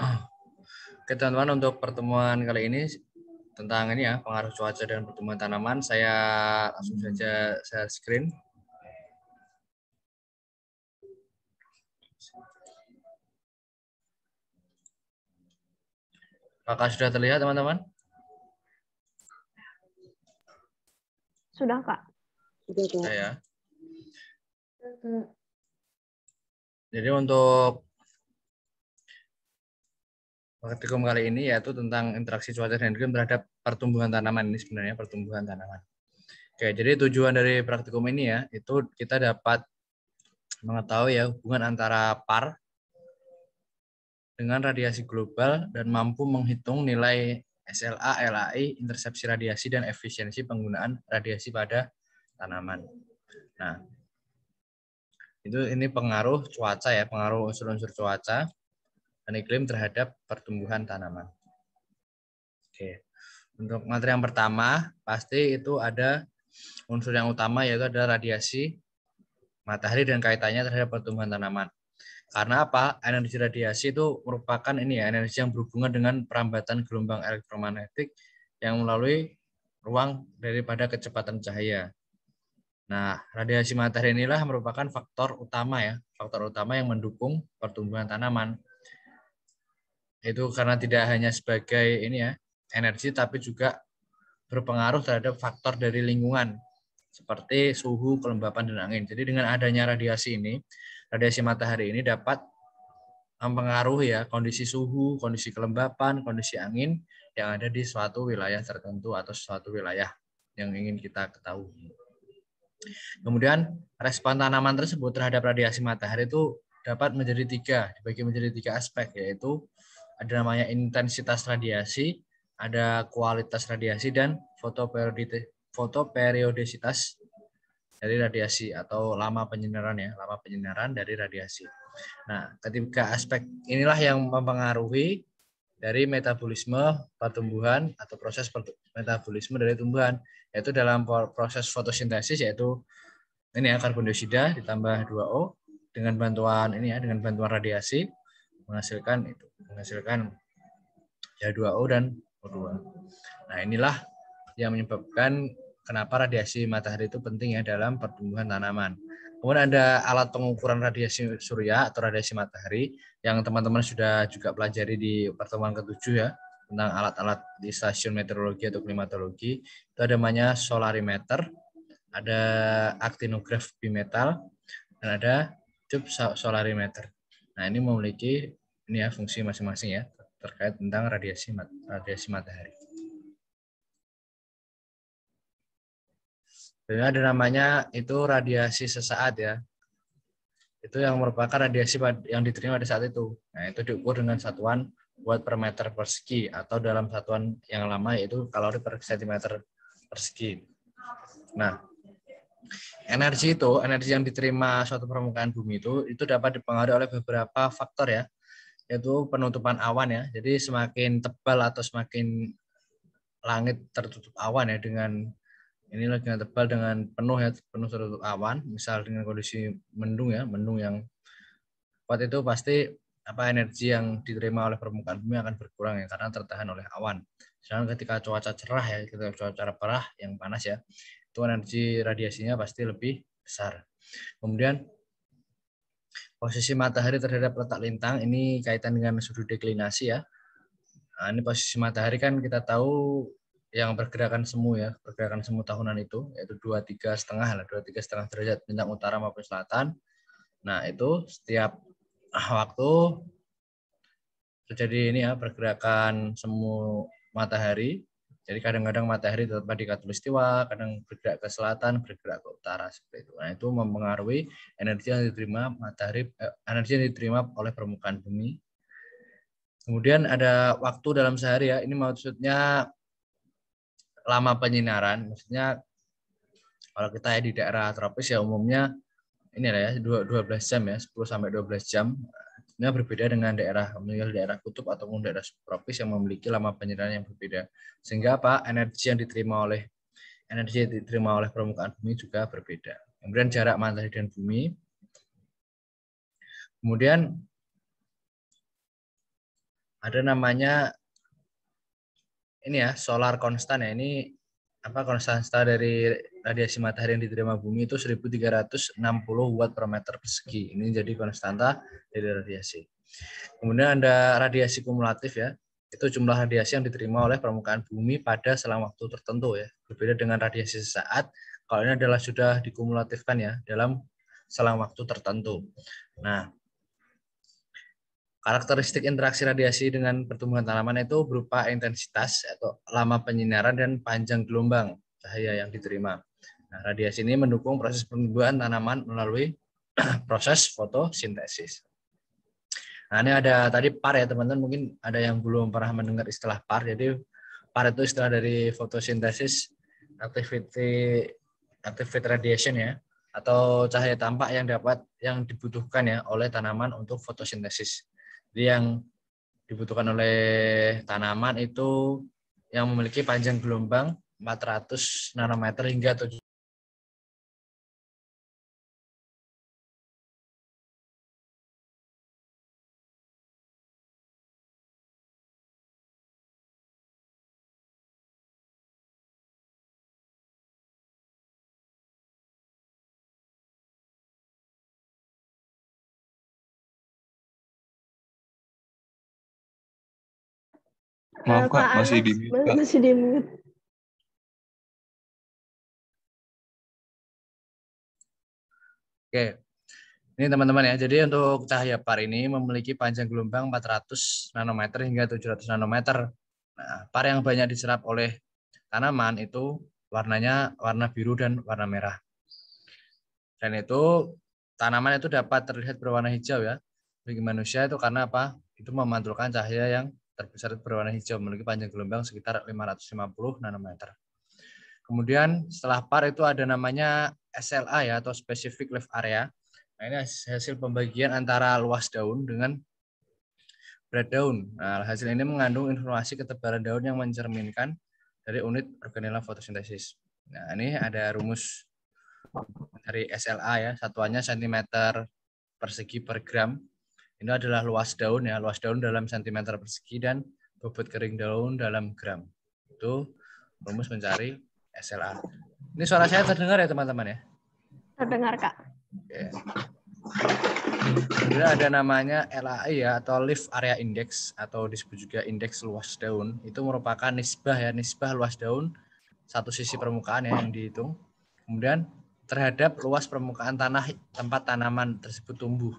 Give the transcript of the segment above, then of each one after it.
Oke teman-teman, untuk pertemuan kali ini tentang ini ya, pengaruh cuaca dan pertumbuhan tanaman, saya langsung saja share screen. Apakah sudah terlihat teman-teman? Sudah, Kak. Sudah ya. Jadi untuk praktikum kali ini yaitu tentang interaksi cuaca dan iklim terhadap pertumbuhan tanaman. Ini sebenarnya pertumbuhan tanaman. Oke, jadi tujuan dari praktikum ini ya, itu kita dapat mengetahui ya hubungan antara PAR dengan radiasi global dan mampu menghitung nilai SLA, LAI, intersepsi radiasi, dan efisiensi penggunaan radiasi pada tanaman. Nah, ini pengaruh cuaca ya, pengaruh unsur-unsur cuaca dan iklim terhadap pertumbuhan tanaman. Oke. Untuk materi yang pertama, pasti itu ada unsur yang utama yaitu adalah radiasi matahari dan kaitannya terhadap pertumbuhan tanaman. Karena apa? Energi radiasi itu merupakan ini ya, energi yang berhubungan dengan perambatan gelombang elektromagnetik yang melalui ruang daripada kecepatan cahaya. Nah, radiasi matahari inilah merupakan faktor utama ya, faktor utama yang mendukung pertumbuhan tanaman. Itu karena tidak hanya sebagai ini ya, energi tapi juga berpengaruh terhadap faktor dari lingkungan seperti suhu, kelembapan, dan angin. Jadi dengan adanya radiasi ini, radiasi matahari ini dapat mempengaruhi ya kondisi suhu, kondisi kelembapan, kondisi angin yang ada di suatu wilayah tertentu atau suatu wilayah yang ingin kita ketahui. Kemudian respon tanaman tersebut terhadap radiasi matahari itu dapat dibagi menjadi tiga aspek, yaitu ada namanya intensitas radiasi, ada kualitas radiasi, dan fotoperiodisitas dari radiasi atau lama penyinaran dari radiasi. Nah, ketiga aspek inilah yang mempengaruhi dari metabolisme pertumbuhan atau proses metabolisme dari tumbuhan, yaitu dalam proses fotosintesis, yaitu ini ya karbon dioksida ditambah 2O dengan bantuan radiasi menghasilkan ya 2O dan O2. Nah, inilah yang menyebabkan kenapa radiasi matahari itu penting ya dalam pertumbuhan tanaman. Kemudian ada alat pengukuran radiasi surya atau radiasi matahari yang teman-teman sudah juga pelajari di pertemuan ke-7 ya, tentang alat-alat di stasiun meteorologi atau klimatologi. Itu ada namanya solarimeter, ada actinograph bimetal, dan ada tube solarimeter. Nah, ini memiliki ini ya fungsi masing-masing ya terkait tentang radiasi matahari. Dan ada namanya itu radiasi sesaat ya. Itu yang merupakan radiasi yang diterima pada saat itu. Nah, itu diukur dengan satuan watt per meter persegi atau dalam satuan yang lama yaitu kalori per sentimeter persegi. Nah, energi yang diterima suatu permukaan bumi itu dapat dipengaruhi oleh beberapa faktor ya, yaitu penutupan awan ya. Jadi semakin tebal atau semakin langit tertutup awan ya dengan tebal dengan penuh tertutup awan, misal dengan kondisi mendung yang kuat, itu pasti energi yang diterima oleh permukaan bumi akan berkurang ya karena tertahan oleh awan. Sedangkan ketika cuaca cerah ya, ketika cuaca cerah yang panas ya, itu energi radiasinya pasti lebih besar. Kemudian posisi matahari terhadap letak lintang ini kaitan dengan sudut deklinasi ya. Nah, ini posisi matahari kan kita tahu yang pergerakan semu tahunan itu yaitu 23,5 derajat bintang utara maupun selatan. Nah, itu setiap waktu terjadi ini ya pergerakan semu matahari. Jadi kadang-kadang matahari tetap di khatulistiwa, kadang bergerak ke selatan, bergerak ke utara seperti itu. Nah, itu mempengaruhi energi yang diterima oleh permukaan bumi. Kemudian ada waktu dalam sehari ya. Ini maksudnya lama penyinaran, maksudnya kalau kita ya di daerah tropis ya umumnya ini ya 12 jam ya, 10 sampai 12 jam. Ini berbeda dengan daerah kutub ataupun daerah subtropis yang memiliki lama penyinaran yang berbeda. Sehingga energi yang diterima oleh permukaan bumi juga berbeda. Kemudian jarak matahari dan bumi. Kemudian ada namanya ini ya, solar constant ya. Ini apa, konstanta dari radiasi matahari yang diterima bumi itu 1360 watt per meter persegi. Ini jadi konstanta dari radiasi. Kemudian ada radiasi kumulatif ya. Itu jumlah radiasi yang diterima oleh permukaan bumi pada selang waktu tertentu ya. Berbeda dengan radiasi sesaat, kalau ini adalah sudah dikumulatifkan ya dalam selang waktu tertentu. Nah, karakteristik interaksi radiasi dengan pertumbuhan tanaman itu berupa intensitas atau lama penyinaran dan panjang gelombang cahaya yang diterima. Nah, radiasi ini mendukung proses pertumbuhan tanaman melalui proses fotosintesis. Nah, ini ada tadi PAR ya teman-teman, mungkin ada yang belum pernah mendengar istilah PAR. Jadi PAR itu istilah dari photosynthesis activity radiation ya, atau cahaya tampak yang dibutuhkan ya oleh tanaman untuk fotosintesis. Jadi yang dibutuhkan oleh tanaman itu yang memiliki panjang gelombang 400 nanometer hingga 7. Maaf Kak, Kak masih Anas di mute, Kak. masih di mute. Oke. Ini teman-teman ya, jadi untuk cahaya PAR ini memiliki panjang gelombang 400 nanometer hingga 700 nanometer. Nah, PAR yang banyak diserap oleh tanaman itu warnanya warna biru dan warna merah. Dan itu tanaman itu dapat terlihat berwarna hijau ya. Bagi manusia itu karena apa? Itu memantulkan cahaya yang terbesar berwarna hijau, memiliki panjang gelombang sekitar 550 nanometer. Kemudian setelah PAR itu ada namanya SLA ya, atau Specific Leaf Area. Nah, ini hasil pembagian antara luas daun dengan berat daun. Nah, hasil ini mengandung informasi ketebalan daun yang mencerminkan dari unit organela fotosintesis. Nah, ini ada rumus dari SLA ya, satuannya sentimeter persegi per gram. Ini adalah luas daun ya, luas daun dalam sentimeter persegi dan bobot kering daun dalam gram. Itu rumus mencari SLA. Ini suara saya terdengar ya teman-teman ya? Terdengar, Kak. Oke. Kemudian ada namanya LAI ya, atau Leaf Area Index, atau disebut juga indeks luas daun. Itu merupakan nisbah ya, nisbah luas daun satu sisi permukaan ya yang dihitung. Kemudian terhadap luas permukaan tanah tempat tanaman tersebut tumbuh.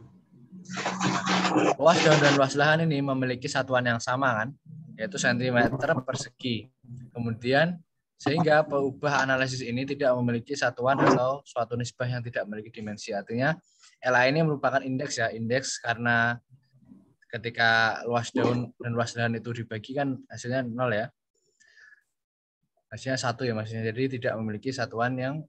Luas daun dan luas lahan ini memiliki satuan yang sama kan, yaitu sentimeter persegi. Kemudian sehingga peubah analisis ini tidak memiliki satuan atau suatu nisbah yang tidak memiliki dimensi. Artinya LA ini merupakan indeks ya, indeks karena ketika luas daun dan luas lahan itu dibagi kan hasilnya 0 ya. Hasilnya 1 ya maksudnya. Jadi tidak memiliki satuan yang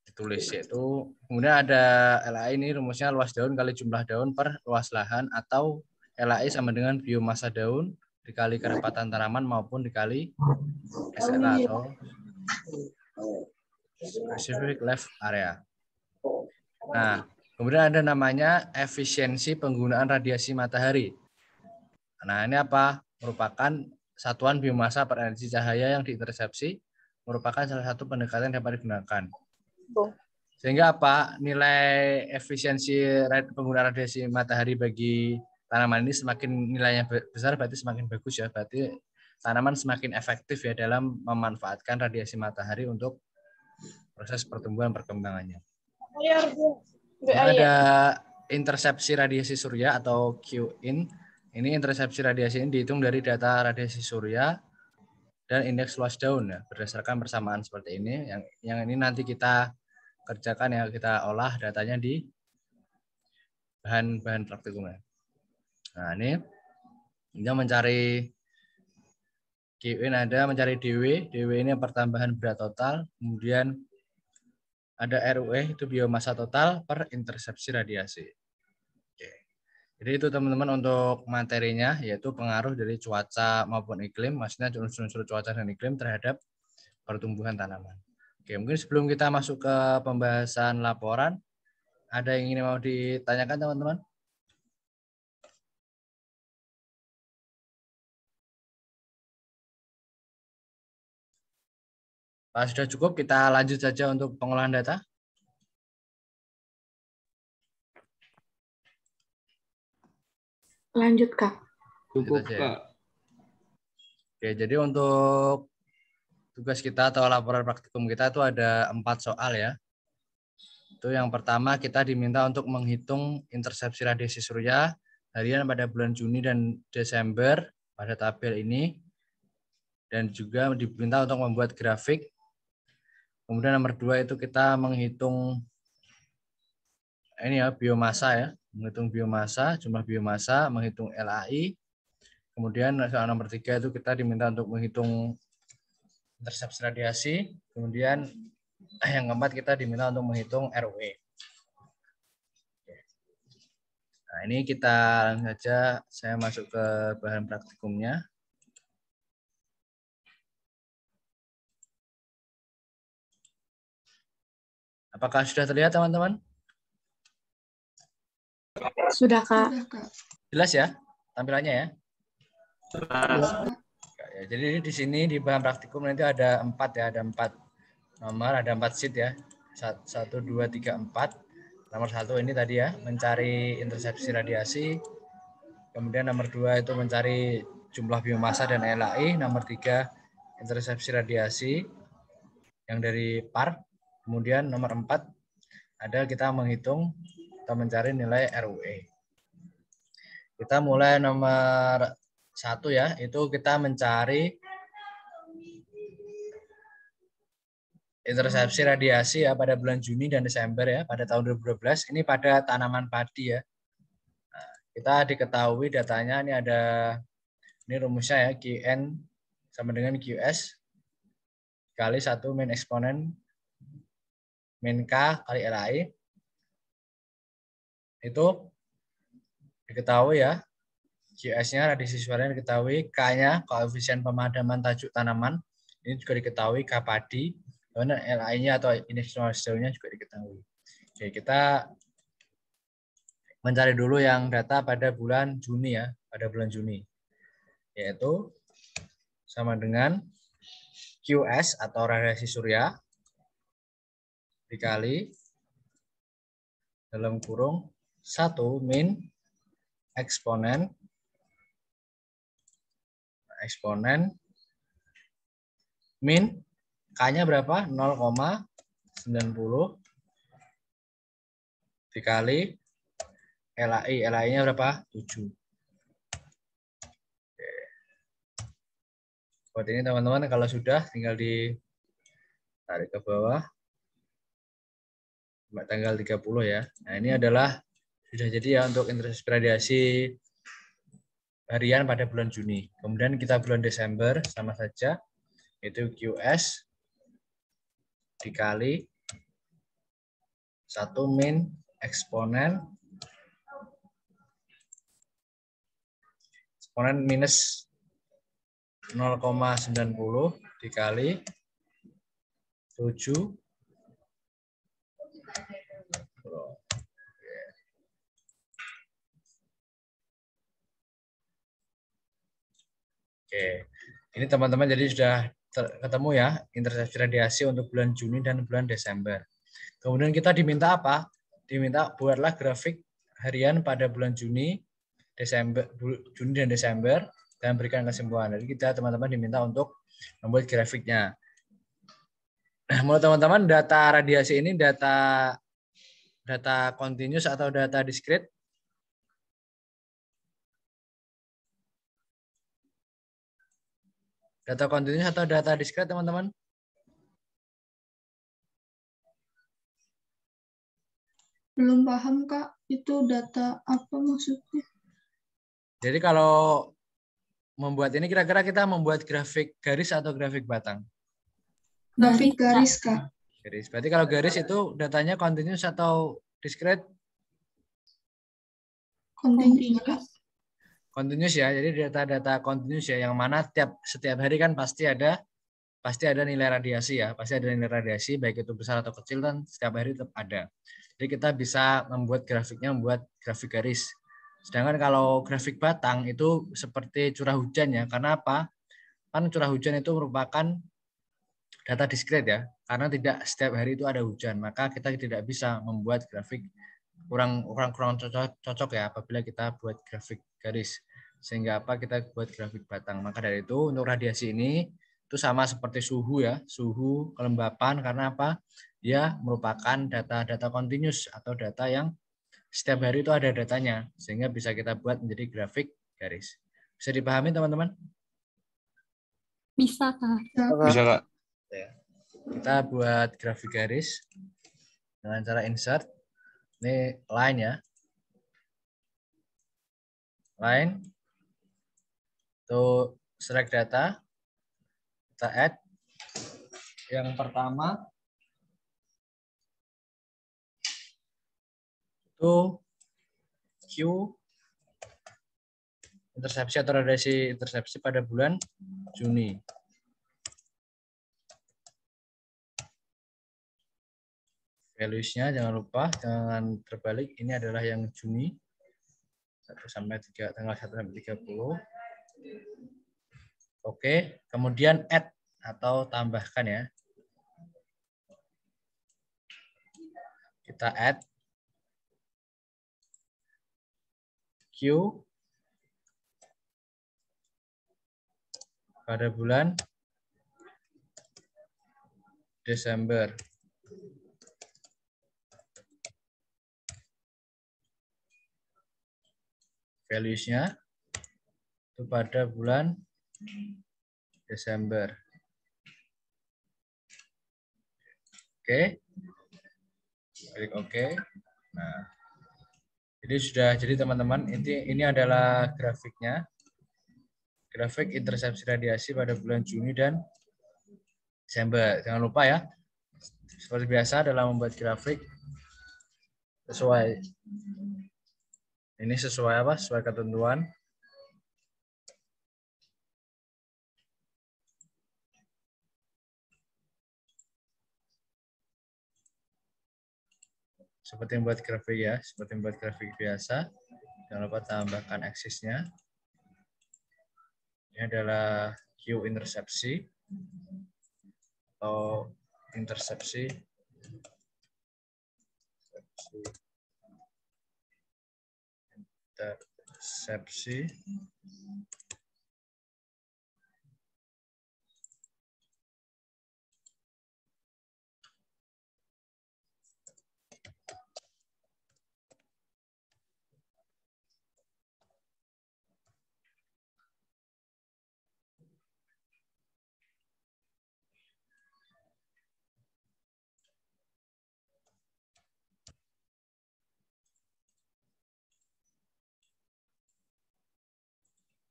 ditulis, yaitu kemudian ada LAI ini rumusnya luas daun kali jumlah daun per luas lahan, atau LAI sama dengan biomasa daun dikali kerapatan tanaman maupun dikali SLA atau Specific Leaf Area. Nah, kemudian ada namanya efisiensi penggunaan radiasi matahari. Nah, ini apa? Merupakan satuan biomasa per energi cahaya yang diintersepsi, merupakan salah satu pendekatan yang dapat digunakan. Sehingga apa? Nilai efisiensi penggunaan radiasi matahari bagi tanaman ini semakin nilainya besar, berarti semakin bagus ya. Berarti tanaman semakin efektif ya dalam memanfaatkan radiasi matahari untuk proses pertumbuhan perkembangannya. Ada intersepsi radiasi surya atau Q-in. Ini intersepsi radiasi ini dihitung dari data radiasi surya dan indeks luas daun ya, berdasarkan persamaan seperti ini. Yang ini nanti kita kerjakan ya, kita olah datanya di bahan praktikumnya. Nah, ini mencari Q-in, ada mencari DW. DW ini pertambahan berat total, kemudian ada RUE itu biomasa total per intersepsi radiasi. Oke. Jadi itu teman-teman untuk materinya, yaitu pengaruh dari cuaca maupun iklim, maksudnya unsur-unsur cuaca dan iklim terhadap pertumbuhan tanaman. Oke, mungkin sebelum kita masuk ke pembahasan laporan, ada yang ingin mau ditanyakan teman-teman? Kalau sudah cukup, kita lanjut saja untuk pengolahan data. Lanjut, Kak. Cukup, Gitu aja ya. Kak. Oke, jadi untuk tugas kita atau laporan praktikum kita itu ada 4 soal ya. Itu yang pertama kita diminta untuk menghitung intersepsi radiasi surya harian pada bulan Juni dan Desember pada tabel ini. Dan juga diminta untuk membuat grafik. Kemudian nomor 2 itu kita menghitung ini ya, biomasa ya. Menghitung biomasa, jumlah biomasa, menghitung LAI. Kemudian soal nomor 3 itu kita diminta untuk menghitung intersepsi radiasi. Kemudian yang keempat kita diminta untuk menghitung ROE. Nah, ini kita langsung saja saya masuk ke bahan praktikumnya. Apakah sudah terlihat teman-teman? Sudah, Kak. Jelas ya tampilannya ya? Ya, jadi di sini di bahan praktikum nanti ada 4 ya, ada 4 nomor, ada 4 sheet ya. 1, 2, 3, 4. Nomor 1 ini tadi ya, mencari intersepsi radiasi. Kemudian nomor 2 itu mencari jumlah biomasa dan LAI. Nomor 3 intersepsi radiasi yang dari PAR. Kemudian nomor 4 ada kita menghitung atau mencari nilai ROE. Kita mulai nomor 1 ya, itu kita mencari intersepsi radiasi ya pada bulan Juni dan Desember ya pada tahun 2012. Ini pada tanaman padi ya. Nah, kita diketahui datanya ini ada, ini rumusnya ya, Qn sama dengan Qs kali 1 min eksponen min K kali LAI. Itu diketahui ya. Qs-nya radiasi suaranya diketahui, K-nya koefisien pemadaman tajuk tanaman, ini juga diketahui, K padi, kemudian LAI-nya atau indeks nya juga diketahui. Oke, kita mencari dulu yang data pada bulan Juni ya, pada bulan Juni. Yaitu sama dengan QS atau radiasi surya dikali dalam kurung 1 min eksponen min K-nya berapa? 0,90 dikali LAI. LAI-nya berapa? 7. Oke. Buat ini teman-teman kalau sudah tinggal ditarik ke bawah. Sampai tanggal 30 ya. Nah, ini adalah sudah jadi ya untuk intersepsi radiasi harian pada bulan Juni. Kemudian kita bulan Desember sama saja, itu QS dikali 1 min eksponen minus 0,90 dikali 7 Oke, ini teman-teman jadi sudah ketemu ya intersepsi radiasi untuk bulan Juni dan bulan Desember. Kemudian kita diminta apa? Diminta buatlah grafik harian pada bulan Juni dan Desember dan berikan kesimpulan. Jadi kita teman-teman diminta untuk membuat grafiknya. Nah, menurut teman-teman data radiasi ini data continuous atau data discrete? Data continuous atau data discrete, teman-teman? Belum paham, Kak. Itu data apa maksudnya? Jadi kalau membuat ini kira-kira kita membuat grafik garis atau grafik batang? Grafik garis, Kak. Garis. Berarti kalau garis itu datanya continuous atau discrete? Continuous, Kak. Continuous ya. Jadi data-data continuous ya, yang mana setiap hari kan pasti ada nilai radiasi ya. Pasti ada nilai radiasi baik itu besar atau kecil, dan setiap hari tetap ada. Jadi kita bisa membuat grafiknya, membuat grafik garis. Sedangkan kalau grafik batang itu seperti curah hujan ya. Karena apa? Kan curah hujan itu merupakan data diskret ya, karena tidak setiap hari itu ada hujan, maka kita tidak bisa membuat grafik kurang cocok ya apabila kita buat grafik garis. Sehingga apa, kita buat grafik batang. Maka dari itu untuk radiasi ini itu sama seperti suhu ya, suhu, kelembapan, karena apa? Dia merupakan data continuous atau data yang setiap hari itu ada datanya, sehingga bisa kita buat menjadi grafik garis. Bisa dipahami teman-teman? Bisa, Kak. Bisa, Kak. Kita buat grafik garis dengan cara insert. Ini line ya. Line. Itu select data. Kita add. Yang pertama itu Q intersepsi atau radiasi intersepsi pada bulan Juni. Values-nya jangan lupa, jangan terbalik. Ini adalah yang Juni 1 sampai 3, tanggal 1 sampai 30. Oke, kemudian add atau tambahkan ya. Kita add Q pada bulan Desember. Values-nya itu pada bulan Desember. Oke. Klik oke. Nah, jadi teman-teman, ini adalah grafiknya. Grafik intersepsi radiasi pada bulan Juni dan Desember. Jangan lupa ya, seperti biasa dalam membuat grafik sesuai ini sesuai apa? Sesuai ketentuan. Seperti membuat grafik ya, seperti membuat grafik biasa. Jangan lupa tambahkan aksisnya. Ini adalah Q intersepsi atau intersepsi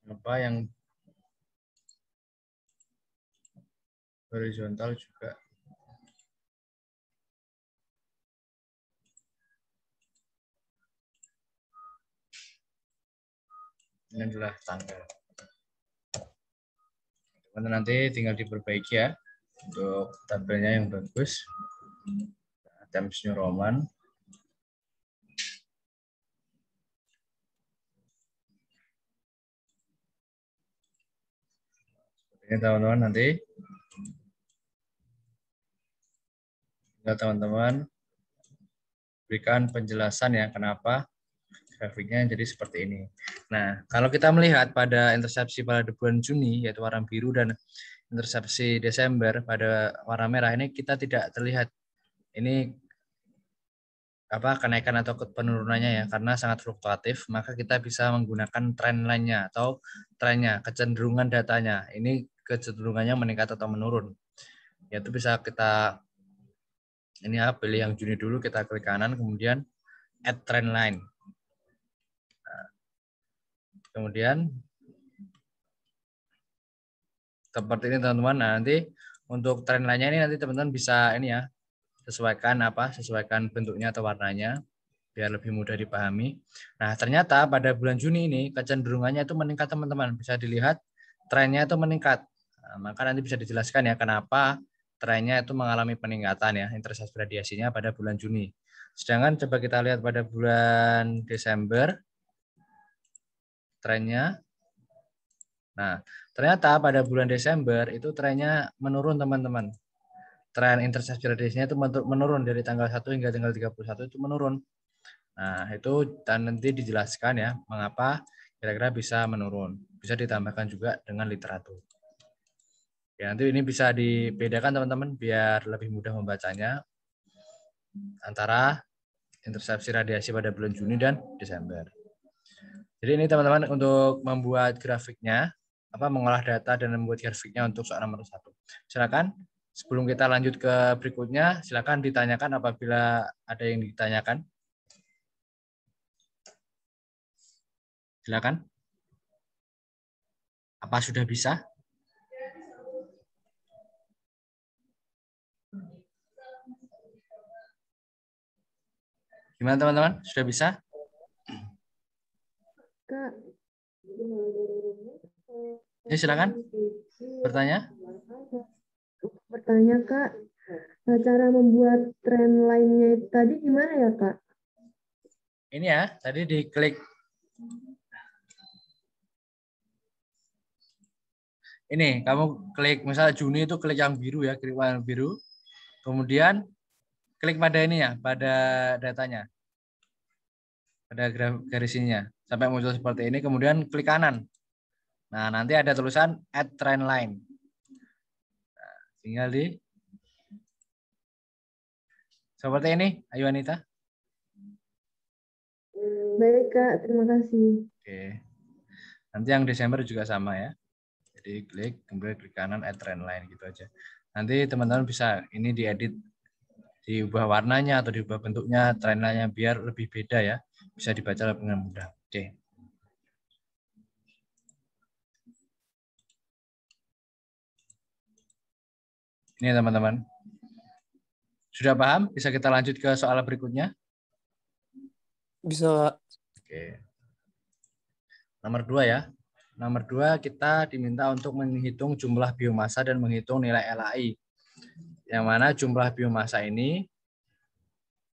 apa yang horizontal juga. Ini adalah tanggal. Nanti tinggal diperbaiki ya untuk tabelnya yang bagus. Times New Roman. Ini teman-teman, nanti teman-teman berikan penjelasan ya kenapa grafiknya jadi seperti ini. Nah, kalau kita melihat pada intersepsi pada bulan Juni yaitu warna biru dan intersepsi Desember pada warna merah, ini kita tidak terlihat ini apa kenaikan atau penurunannya ya, karena sangat fluktuatif. Maka kita bisa menggunakan trend line-nya atau trennya, kecenderungan datanya. Ini kecenderungannya meningkat atau menurun. Yaitu bisa kita ini ya, pilih yang Juni dulu, kita klik kanan, kemudian add trend line. Nah, kemudian seperti ini teman-teman. Nah, nanti untuk trend line-nya ini nanti teman-teman bisa ini ya, sesuaikan bentuknya atau warnanya biar lebih mudah dipahami. Nah, ternyata pada bulan Juni ini kecenderungannya itu meningkat teman-teman. Bisa dilihat trennya itu meningkat. Nah, maka nanti bisa dijelaskan ya kenapa trennya itu mengalami peningkatan ya intersepsi radiasinya pada bulan Juni. Sedangkan coba kita lihat pada bulan Desember trennya. Nah, ternyata pada bulan Desember itu trennya menurun teman-teman. tren intersepsi radiasinya itu menurun dari tanggal 1 hingga tanggal 31 itu menurun. Nah, itu dan nanti dijelaskan ya mengapa kira-kira bisa menurun. Bisa ditambahkan juga dengan literatur. Ya, nanti ini bisa dibedakan teman-teman biar lebih mudah membacanya antara intersepsi radiasi pada bulan Juni dan Desember. Jadi ini teman-teman untuk membuat grafiknya, mengolah data dan membuat grafiknya untuk soal nomor 1. Silakan sebelum kita lanjut ke berikutnya, silakan ditanyakan apabila ada yang ditanyakan. Silakan. Apa sudah bisa? Gimana teman-teman? Sudah bisa? Kak. Ya, silakan bertanya. Bertanya Kak, cara membuat tren lainnya itu tadi gimana ya Kak? Ini ya, tadi diklik. Ini, kamu klik, misalnya Juni itu klik yang biru ya, klik warna biru. Kemudian klik pada ini ya, pada datanya. Pada garisnya. Sampai muncul seperti ini, kemudian klik kanan. Nah, nanti ada tulisan add trend line. Nah, tinggal di seperti ini, ayo Anita. Baik Kak, terima kasih. Oke. Nanti yang Desember juga sama ya. Jadi klik, kemudian klik kanan add trend line gitu aja. Nanti teman-teman bisa ini diedit, diubah warnanya atau diubah bentuknya, trend line-nya biar lebih beda ya. Bisa dibaca dengan mudah. Oke. Ini teman-teman. Sudah paham? Bisa kita lanjut ke soal berikutnya? Bisa. Oke. Nomor 2 ya. Nomor 2 kita diminta untuk menghitung jumlah biomasa dan menghitung nilai LAI. Yang mana jumlah biomasa ini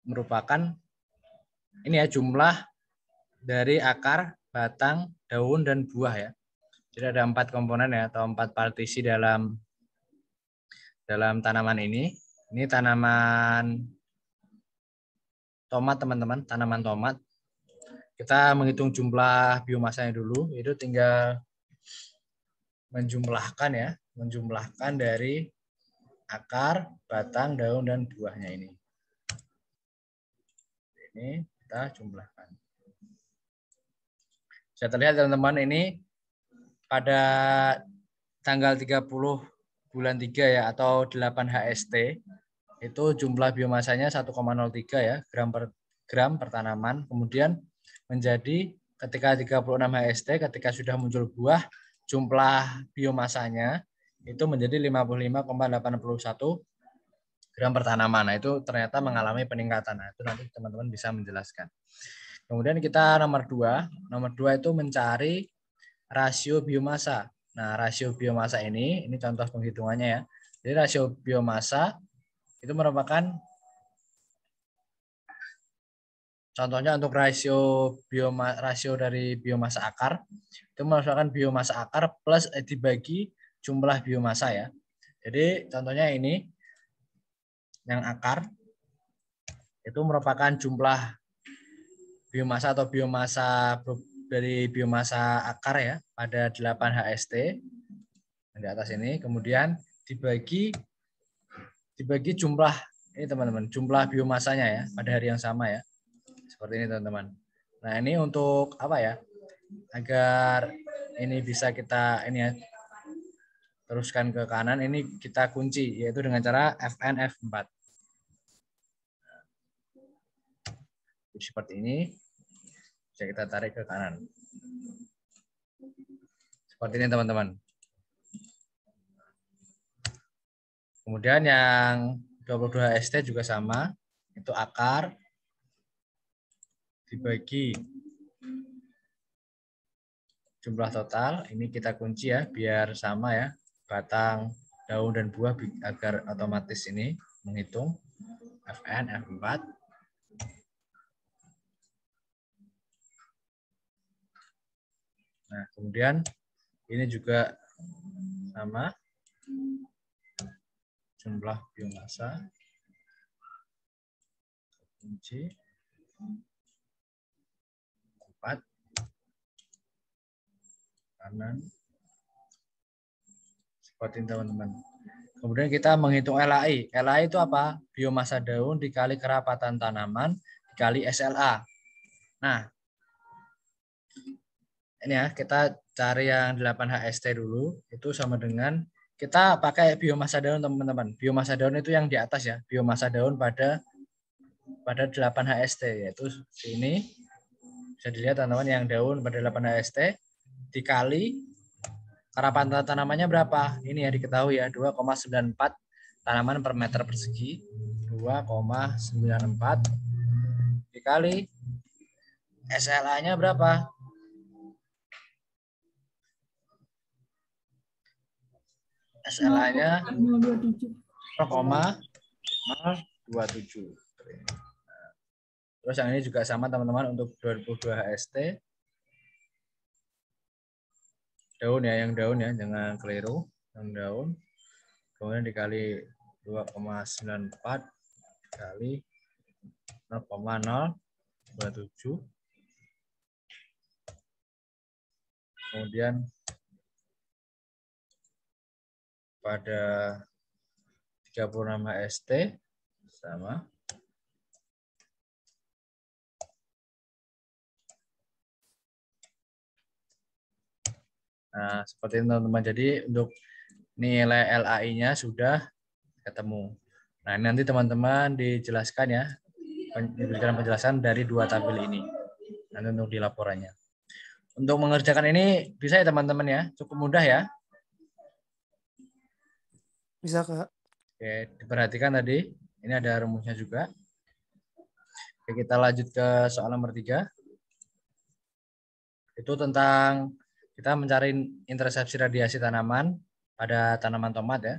merupakan ini ya jumlah dari akar, batang, daun, dan buah ya. Jadi ada 4 komponen ya atau 4 partisi dalam tanaman ini. Ini tanaman tomat teman-teman, tanaman tomat. Kita menghitung jumlah biomasanya dulu, itu tinggal menjumlahkan ya, menjumlahkan dari akar, batang, daun, dan buahnya ini. Ini kita jumlahkan. Bisa terlihat teman-teman ini pada tanggal 30 bulan 3 ya atau 8 HST itu jumlah biomasanya 1,03 ya gram per tanaman. Kemudian menjadi ketika 36 HST ketika sudah muncul buah jumlah biomasanya itu menjadi 55,81 gram per tanaman. Nah, itu ternyata mengalami peningkatan. Nah, itu nanti teman-teman bisa menjelaskan. Kemudian kita nomor 2 itu mencari rasio biomasa. Nah, rasio biomasa ini contoh penghitungannya ya. Jadi rasio biomasa itu merupakan contohnya untuk rasio dari biomasa akar itu merupakan biomasa akar plus dibagi jumlah biomasa ya. Jadi contohnya ini yang akar itu merupakan jumlah biomasa atau biomasa dari biomasa akar ya pada 8 HST di atas ini, kemudian dibagi jumlah ini teman-teman, jumlah biomasanya ya pada hari yang sama ya. Seperti ini teman-teman. Nah, ini untuk apa ya? Agar ini bisa kita ini ya teruskan ke kanan, ini kita kunci yaitu dengan cara Fn F4. Seperti ini bisa kita tarik ke kanan. Seperti ini teman-teman. Kemudian yang 22 ST juga sama, itu akar dibagi jumlah total, ini kita kunci ya biar sama ya, batang, daun dan buah agar otomatis ini menghitung Fn F4. Nah, kemudian ini juga sama jumlah biomasa kunci 4 kanan seperti teman-teman. Kemudian kita menghitung LAI. LAI itu apa? Biomasa daun dikali kerapatan tanaman dikali SLA. Nah, ini ya, kita cari yang 8HST dulu. Itu sama dengan kita pakai biomasa daun, teman-teman. Biomasa daun itu yang di atas ya. Biomasa daun pada 8HST, yaitu sini bisa dilihat teman-teman, yang daun pada 8HST dikali kerapatan tanamannya berapa? Ini ya diketahui ya, 2,94 tanaman per meter persegi. 2,94 dikali SLA-nya berapa? SLA-nya 0,027. Terus yang ini juga sama teman-teman untuk 2002 HST. Daun ya, yang daun ya, jangan keliru. Yang daun. Kemudian dikali 2,94 kali 0,027. Kemudian pada 36 HST sama. Nah, seperti itu teman-teman. Jadi untuk nilai LAI-nya sudah ketemu. Nah, nanti teman-teman dijelaskan ya, diberikan penjelasan dari dua tabel ini. Nanti untuk di laporannya. Untuk mengerjakan ini bisa ya teman-teman ya, cukup mudah ya. Bisa, Kak. Oke, diperhatikan tadi, ini ada rumusnya juga. Oke, kita lanjut ke soal nomor 3. Itu tentang kita mencari intersepsi radiasi tanaman pada tanaman tomat ya.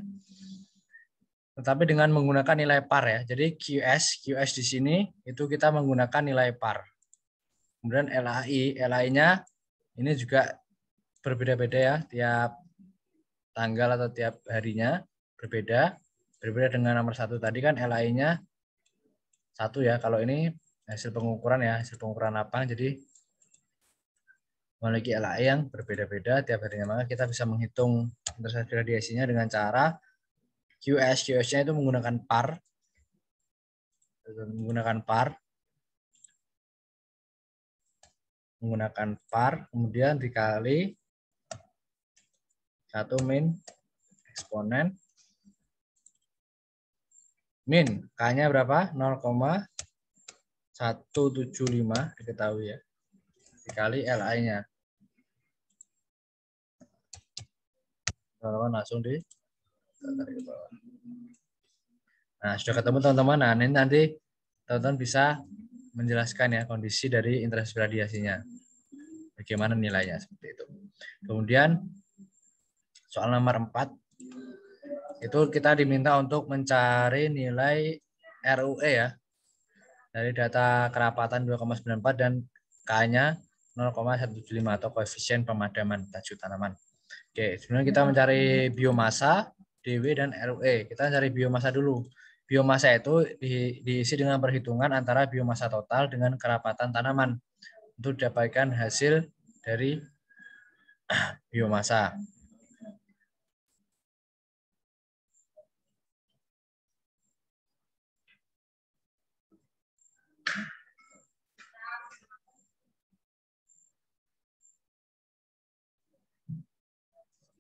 Tetapi dengan menggunakan nilai par ya. Jadi QS di sini itu kita menggunakan nilai par. Kemudian LAI-nya ini juga berbeda-beda ya, tiap tanggal atau tiap harinya berbeda. Berbeda dengan nomor 1 tadi kan LAI-nya 1 ya. Kalau ini hasil pengukuran ya, hasil pengukuran lapang. Jadi memiliki LAI yang berbeda-beda tiap harinya. Maka kita bisa menghitung intersepsi radiasinya dengan cara QS-nya itu menggunakan par. Menggunakan par, kemudian dikali 1 min eksponen min K-nya berapa? 0,175 diketahui ya. Dikali LI-nya. Teman-teman langsung di tarik ke bawah. Nah, sudah ketemu teman-teman. Nah, ini nanti teman-teman bisa menjelaskan ya kondisi dari intersepsi radiasinya. Bagaimana nilainya seperti itu. Kemudian soal nomor 4 itu kita diminta untuk mencari nilai RUE ya. Dari data kerapatan 2,94 dan K-nya 0,175 atau koefisien pemadaman tajuk tanaman. Oke, sebenarnya kita mencari biomasa, DW dan RUE. Kita cari biomasa dulu. Biomasa itu diisi dengan perhitungan antara biomasa total dengan kerapatan tanaman untuk didapatkan hasil dari biomasa.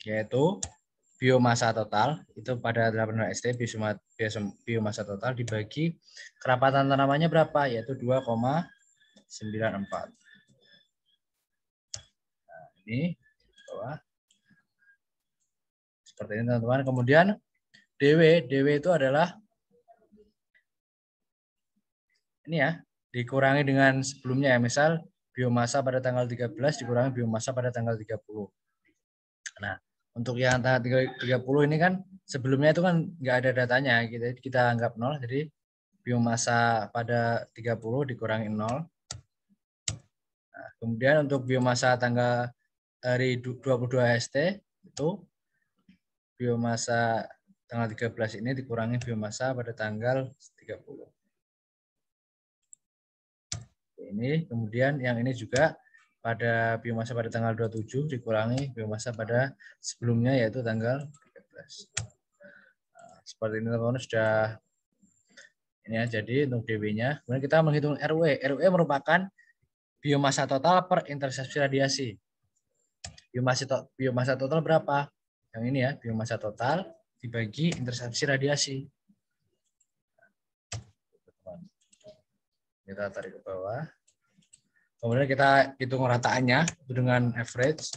Yaitu biomasa total itu pada 8 ST biomasa total dibagi kerapatan tanamannya berapa, yaitu 2,94. Nah, ini bawah seperti ini teman-teman. Kemudian DW itu adalah ini ya, dikurangi dengan sebelumnya ya, misal biomasa pada tanggal 13 dikurangi biomasa pada tanggal 30. Nah, untuk yang tanggal 30 ini kan sebelumnya itu kan nggak ada datanya, kita anggap 0, jadi biomasa pada 30 dikurangi 0. Nah, kemudian untuk biomasa tanggal hari 22 ST itu biomasa tanggal 13 ini dikurangi biomasa pada tanggal 30. Ini kemudian yang ini juga pada biomasa pada tanggal 27 dikurangi biomasa pada sebelumnya yaitu tanggal 13. Nah, seperti ini teman-teman sudah ini ya, jadi untuk DW-nya. Kemudian kita menghitung RW. RW merupakan biomasa total per intersepsi radiasi. Biomasa total berapa? Yang ini ya, biomasa total dibagi intersepsi radiasi. Kita tarik ke bawah. Kemudian kita hitung rataannya dengan average.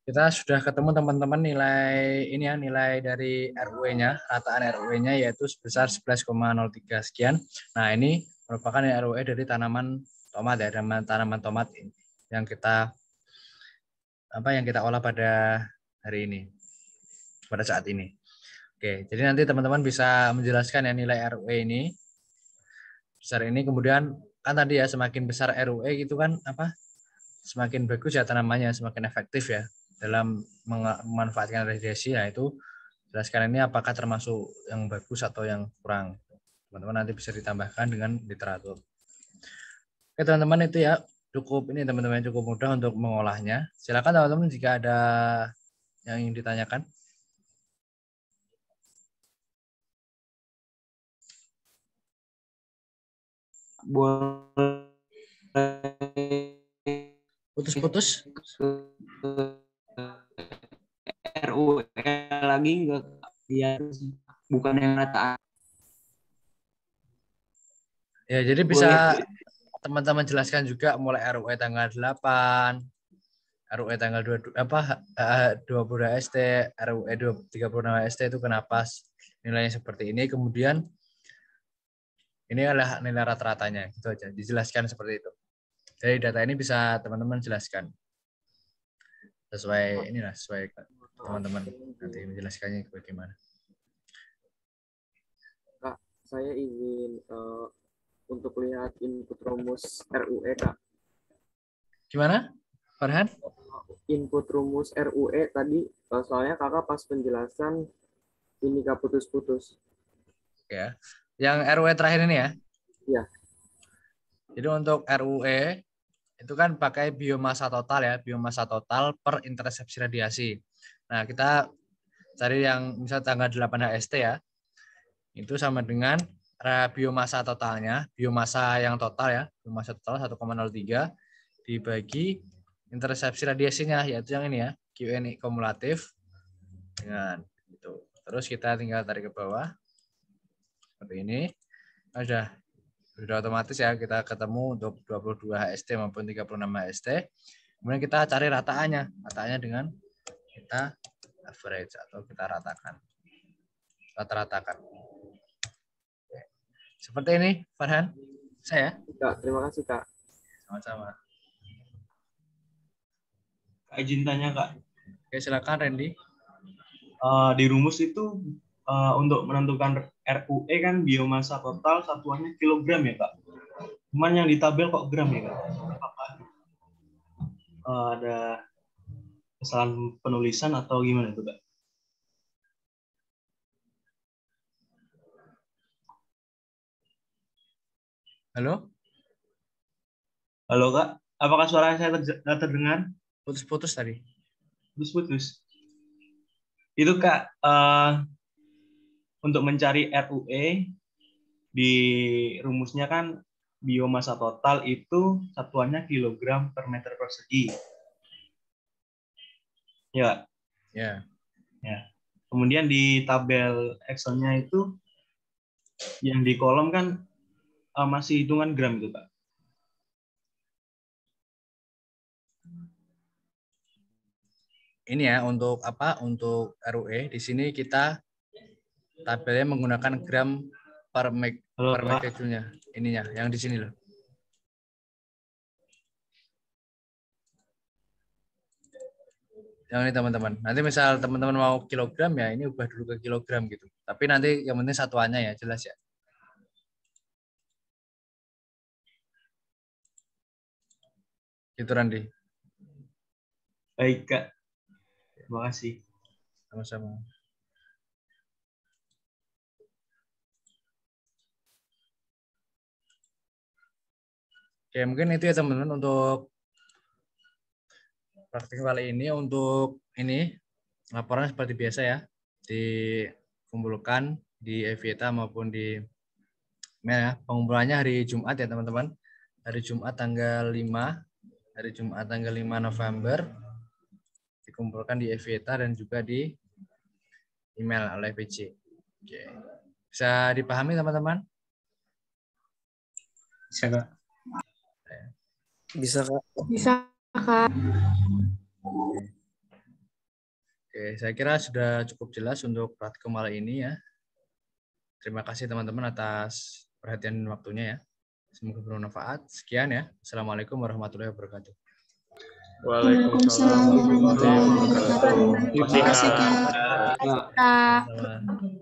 Kita sudah ketemu teman-teman nilai ini ya, nilai dari RW-nya, rataan RW-nya yaitu sebesar 11,03 sekian. Nah, ini merupakan RW dari tanaman tomat ya, tanaman tomat yang kita olah pada hari ini. Pada saat ini. Oke, jadi nanti teman-teman bisa menjelaskan ya nilai RW ini. Besar ini kemudian kan tadi ya semakin besar RW gitu kan semakin bagus ya tanamannya, semakin efektif ya dalam memanfaatkan radiasi. Ya itu jelaskan ini apakah termasuk yang bagus atau yang kurang. Teman-teman nanti bisa ditambahkan dengan literatur. Oke teman-teman, itu ya cukup ini teman-teman, cukup mudah untuk mengolahnya. Silakan teman-teman jika ada yang ingin ditanyakan. Boleh Putus-putus. RUE lagi enggak? Ya, bukan yang rataan. Ya, jadi bisa teman-teman jelaskan juga mulai RUE tanggal 8, RUE tanggal 22 ST, RUE 36 ST itu kenapa nilainya seperti ini, kemudian ini adalah nilai rata-ratanya, gitu aja. Dijelaskan seperti itu. Jadi data ini bisa teman-teman jelaskan sesuai teman-teman nanti menjelaskannya bagaimana. Kak, saya ingin untuk lihat input rumus RUE, Kak. Gimana, Farhan? Input rumus RUE tadi, soalnya kakak pas penjelasan ini Kak putus-putus. Ya, yang RUE terakhir ini ya? Iya. Jadi untuk RUE itu kan pakai biomasa total ya, biomasa total per intersepsi radiasi. Nah, kita cari yang misal tanggal 8 HST ya. Itu sama dengan biomasa totalnya, biomasa yang total ya, biomasa total 1,03 dibagi intersepsi radiasinya, yaitu yang ini ya, QN kumulatif dengan itu. Terus kita tinggal tarik ke bawah seperti ini. Sudah otomatis ya kita ketemu untuk 22 HST maupun 36 HST. Kemudian kita cari rataannya dengan kita average atau kita rata-ratakan. Seperti ini, Farhan. Saya. Kak, terima kasih Kak. Sama-sama. Kak, izin tanya Kak. Oke, silakan Randy. Di rumus itu untuk menentukan RUE kan biomasa total satuannya kilogram ya Kak. Cuman yang di tabel kok gram ya Kak. Apakah ada kesalahan penulisan atau gimana tuh Kak? Halo? Halo Kak, apakah suara saya terdengar? Putus-putus tadi. Putus-putus. Itu Kak, untuk mencari RUE di rumusnya kan biomasa total itu satuannya kilogram per meter persegi. Ya. Ya. Ya. Kemudian di tabel Excel-nya itu yang di kolom kan masih hitungan gram itu Kak. Ini ya untuk Untuk RUE di sini kita tabelnya menggunakan gram per megajoule-nya. Ininya yang di sini loh. Yang ini teman-teman. Nanti misal teman-teman mau kilogram ya ini ubah dulu ke kilogram gitu. Tapi nanti yang penting satuannya ya jelas ya. Gitu Randy. Baik, Kak. Terima kasih. Sama-sama. Oke, mungkin itu ya teman-teman untuk praktik kali ini. Untuk ini laporan seperti biasa ya, dikumpulkan di Evita maupun di mail ya. Pengumpulannya hari Jumat ya teman-teman. Hari Jumat tanggal 5, hari Jumat tanggal 5 November dikumpulkan di Evita dan juga di email oleh PC. Oke. Bisa dipahami teman-teman? Bisa, Kak. Bisa, Kak. Bisa, Kak. Oke, saya kira sudah cukup jelas untuk praktikum kali ini ya. Terima kasih teman-teman atas perhatian dan waktunya ya. Semoga bermanfaat. Sekian ya. Assalamualaikum warahmatullahi wabarakatuh. Waalaikumsalam warahmatullahi wabarakatuh. Terima kasih, Kak. Kak. Sama-sama.